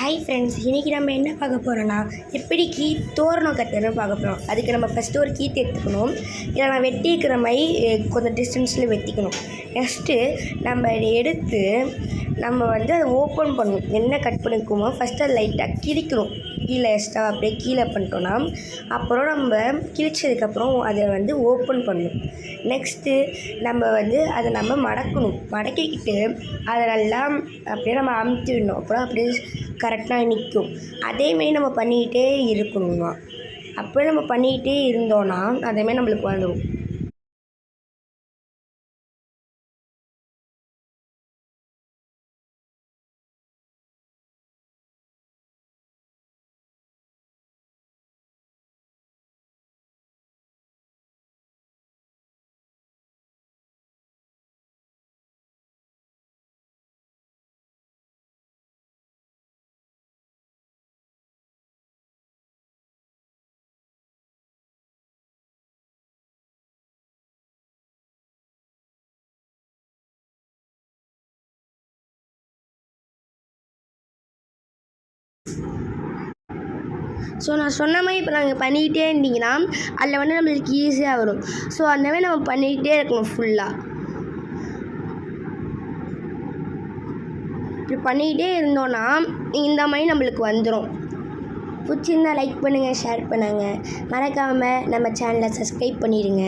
Hi friends, இன்றைக்கி நம்ம என்ன பார்க்க போகிறோன்னா எப்படி தோரணம் கட்டுறதுன்னு பார்க்க போகிறோம். அதுக்கு நம்ம ஃபஸ்ட்டு ஒரு கீத்து எடுத்துக்கணும். இதை நான் வெட்டிக்கிற மாதிரி கொஞ்சம் டிஸ்டன்ஸில் வெட்டிக்கணும். நெக்ஸ்ட்டு நம்ம இதை எடுத்து நம்ம அதை ஓப்பன் பண்ணணும். என்ன கட் பண்ணிக்குமோ ஃபஸ்ட்டு அதை லைட்டாக கிழிக்கணும். கீழே எக்ஸ்ட்ரா அப்படியே கீழே பண்ணிட்டோன்னா அப்புறம் நம்ம கிழிச்சதுக்கப்புறம் அதை ஓப்பன் பண்ணணும். நெக்ஸ்ட்டு நம்ம அதை மடக்கணும். மடக்கிக்கிட்டு அதை நல்லா அப்படியே நம்ம அமுத்தி விடணும். அப்புறம் அப்படியே கரெக்டாக நிற்கும். அதேமாரி நம்ம பண்ணிக்கிட்டே இருக்கணுமா. அப்படியே நம்ம பண்ணிக்கிட்டே இருந்தோன்னா அதேமாரி நம்மளுக்கு வந்துடும். ஸோ நான் சொன்ன மாதிரி இப்போ நாங்கள் பண்ணிக்கிட்டே இருந்தீங்கன்னா அதில் நம்மளுக்கு ஈஸியாக வரும். ஸோ அந்த மாதிரி நம்ம பண்ணிக்கிட்டே இருக்கணும். ஃபுல்லாக இப்படி பண்ணிக்கிட்டே இருந்தோன்னா இந்த மாதிரி நம்மளுக்கு வந்துடும். பிடிச்சிருந்தா லைக் பண்ணுங்கள், ஷேர் பண்ணுங்கள், மறக்காமல் நம்ம சேனலை சப்ஸ்கிரைப் பண்ணிடுங்க.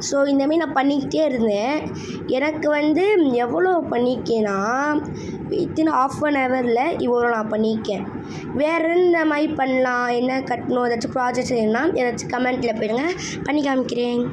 ஸோ இந்தமாரி நான் பண்ணிக்கிட்டே இருந்தேன். எனக்கு எவ்வளோ பண்ணிக்கேன்னா வித்தின் ½ இவ்வளோ நான் பண்ணியிருக்கேன். வேறு இந்த மாதிரி பண்ணலாம், என்ன கட்டணும், ஏதாச்சும் ப்ராஜெக்ட் செய்யணும்னா ஏதாச்சும் கமெண்ட்டில் போயிடுங்க, பண்ணி காமிக்கிறேன்.